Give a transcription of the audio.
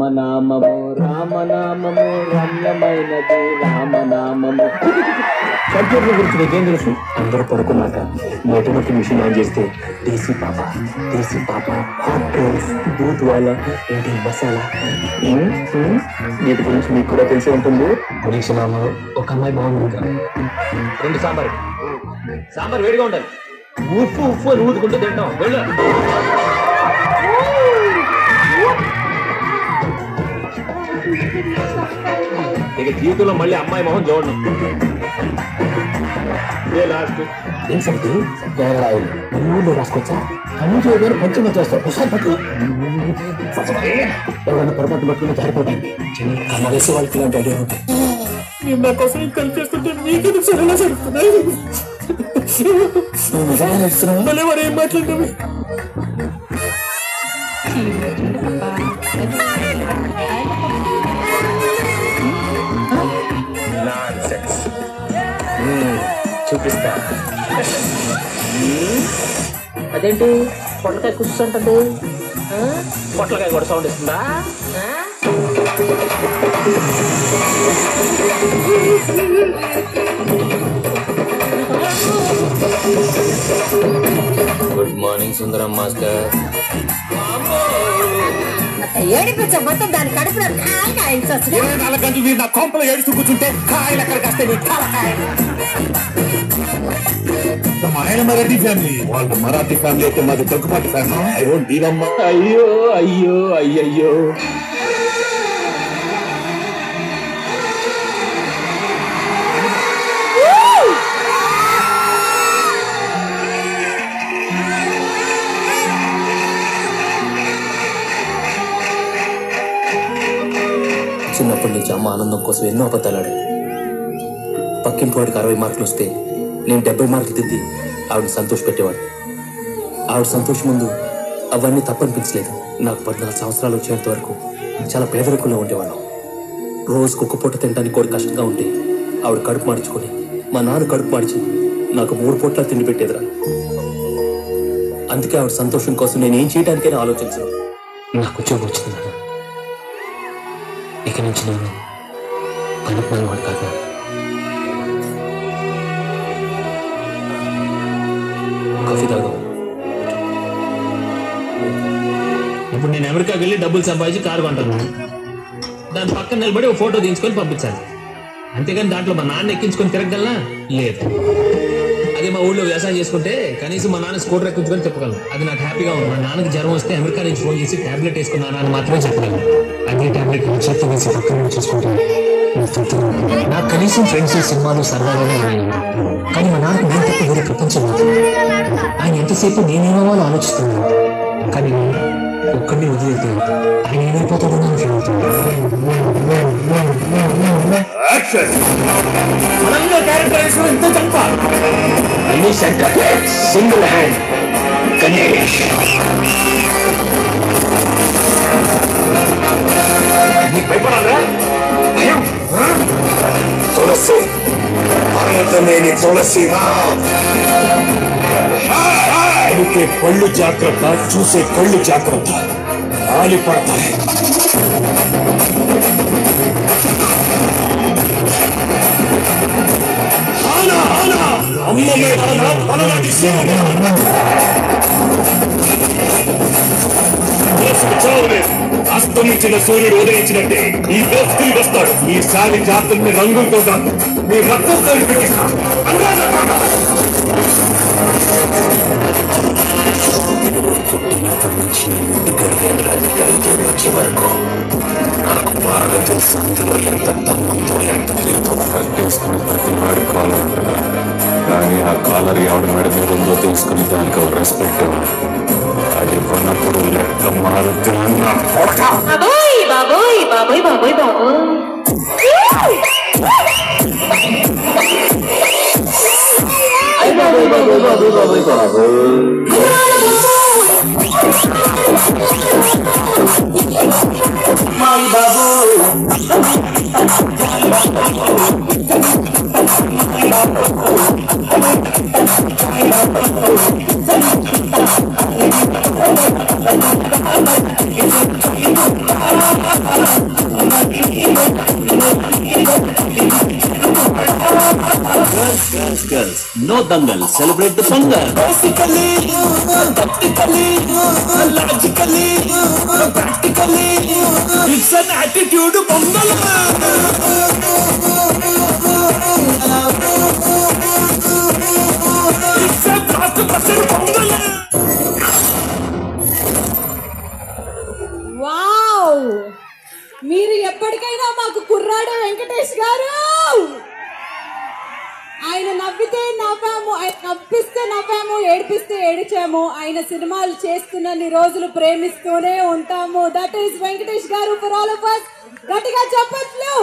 రామనామము రామనామము రమ్యమైనది రామనామము. కంప్యూటర్ గురించి నీకేం తెలుసు? అందరూ పడుకున్నాక మొట్టమొదటి మిషన్ ఆన్ చేస్తే దేశీ పాప హాట్ రోల్స్ దూత్ వాళ్ళ ఏంటి మసాలా వీటి గురించి మీకు కూడా తెలిసి ఉంటుంది. గురించి నామలో ఒక అమ్మాయి బాగుంది కదా, 2 సాంబార్ వేడిగా ఉండాలి, ఉప్పు అని ఊదుకుంటూ తింటాం. వెళ్ళు. ఇక జీవితంలో మళ్ళీ అమ్మాయి మొహం చూడను. లాస్ట్ ఏంటి కేరళ ఊళ్ళో రాసుకొచ్చా అన్ని గారు పంచమ చేస్తాం. ఒకసారి పట్టు ఎవరైనా పొరపాటు పట్టుకుని జారిపోతాయి. వేసే వాళ్ళకి ఇలాంటి ఐడియా ఉంటాయి. నేను నా కోసం కనిపిస్తుంటే మీకు సరళ జరుగుతున్నాయి. నిజంగా నడుస్తున్నావు మళ్ళీ వారు ఏం మాట్లాడినవి. చూపిస్తా. అదేంటి పొట్లకాయ కూర్చుంటుంది, పొట్లకాయ కూడా సౌండ్ ఇస్తుందా? గుడ్ మార్నింగ్ సుందరం మాస్టర్. ఏడిపించా మొత్తం దాని కడుపులో 24 గంటలు మీరు నా కొంపలో ఏడుస్తూ కూర్చుంటే కాయలు ఎక్కడికి వస్తాయి? మీ తలకాయలు. ఆయన మరాఠీ ఫ్యామిలీ, వాళ్ళు మరాఠీ ఫ్యామిలీ అయితే మాది Daggubati family. I won't deal. అయ్యో అయ్యో అయ్యయ్యో. చిన్నప్పటి నుంచి అమ్మ ఆనందం కోసం ఎన్నో అబద్ధాలాడు. పక్కింటి వాడికి 60 మార్కులు వస్తే నేను 70 మార్కులు తిద్ది ఆవిడ సంతోష పెట్టేవాడు. ఆవిడ సంతోషం ముందు అవన్నీ తప్పనిపించలేదు. నాకు 14 సంవత్సరాలు వచ్చేంత వరకు చాలా పేదరికంలో ఉండేవాళ్ళం. రోజుకు ఒక పూట తినడానికి కూడా కష్టంగా ఉంటే ఆవిడ కడుపు మార్చుకొని మా నాన్న కడుపు మార్చి నాకు 3 పూట్ల తిండి పెట్టేదిరా. అందుకే ఆవిడ సంతోషం కోసం నేను ఏం చేయడానికైనా ఆలోచించను. నాకు ఉద్యోగం వచ్చింది. ఇక నుంచి నేను పనికిమాలిన వాడు కాదు. కాఫీ తాగు. ఇప్పుడు నేను అమెరికాకి వెళ్ళి డబ్బులు సంపాదించి కారు కొంటాను. దాని పక్కన నిలబడి ఒక ఫోటో తీసుకొని పంపించాలి. అంతేగాని దాంట్లో మా నాన్న ఎక్కించుకొని తిరగలనా? లేదు. అదే మా ఊళ్ళో వ్యవసాయం చేసుకుంటే కనీసం మా నాన్న స్కూటర్ ఎక్కించుకొని చెప్పగలను. అది నాకు హ్యాపీగా ఉంది. మా నాన్నకి జ్వరం వస్తే అమెరికా నుంచి ఫోన్ చేసి టాబ్లెట్ వేసుకున్నాను అని మాత్రమే చెప్పగలను. అదే టాబ్లెట్ చేతి వేసి పక్కన చూసుకుంటే నాకు కనీసం ఫ్రెండ్స్ సినిమాలు సరదాగానే ఉన్నాయి. కానీ మా నాన్నకు నేను తప్ప వేరే ప్రపంచం లేదు. ఆయన ఎంతసేపు నేనేమో ఆలోచిస్తున్నాను. కానీ ఒక్కడిని వదిలేతే ఆయన ఏమైపోతాడో అని ఫీల్ అవుతుంది. Single hand Ganesh. తులసి పర్వతమేని తులసి. అందుకే పళ్ళు జాగ్రత్త, చూసే కళ్ళు జాగ్రత్త, ఆలి పడతాయి. అస్తమించిన సూర్యుడు ఉదయించినట్టే ఈ దోస్తులు వస్తాడు. ఈసారి జాతుల్ని రంగులతో కాదు మీ రక్తంతో పెట్టిస్తాడు. పుట్టినప్పటి నుంచి రాజకీయాలతో వచ్చే వరకు నాకు బాగా తెలుసు. అందులో ఎంత తమ్మంతో ఎంత తీసుకుని ప్రతి వాడి కాలర్ ఉంటుంది. కానీ ఆ కాలర్ ఎవరి మెడ మీద ఉందో తెలుసుకుని దానికి ఒక రెస్పెక్ట్ ఇవ్వాలి. అది కొన్నప్పుడు లెక్క మారుతున్న బాబోయ్ బాబోయ్ బాబోయ్ బాబోయ్ బాబోయ్. Girls, no dangal. Celebrate the pongal. Basically, tactically, logically, practically, it's an attitude pongal. It's a blast pongal. Wow, మీరు ఎప్పటికైనా మాకు కుర్రాడు వెంకటేష్ గారు. ఆయన నవ్వితే నవ్వాము, ఆయన నవ్విస్తే నవ్వాము, ఏడిపిస్తే ఏడిచాము. ఆయన సినిమాలు చేస్తున్నన్ని రోజులు ప్రేమిస్తూనే ఉంటాము. దట్ ఈస్ వెంకటేష్ గారు ఫర్ ఆల్ ఆఫ్ us. గట్టిగా చెప్పట్లు.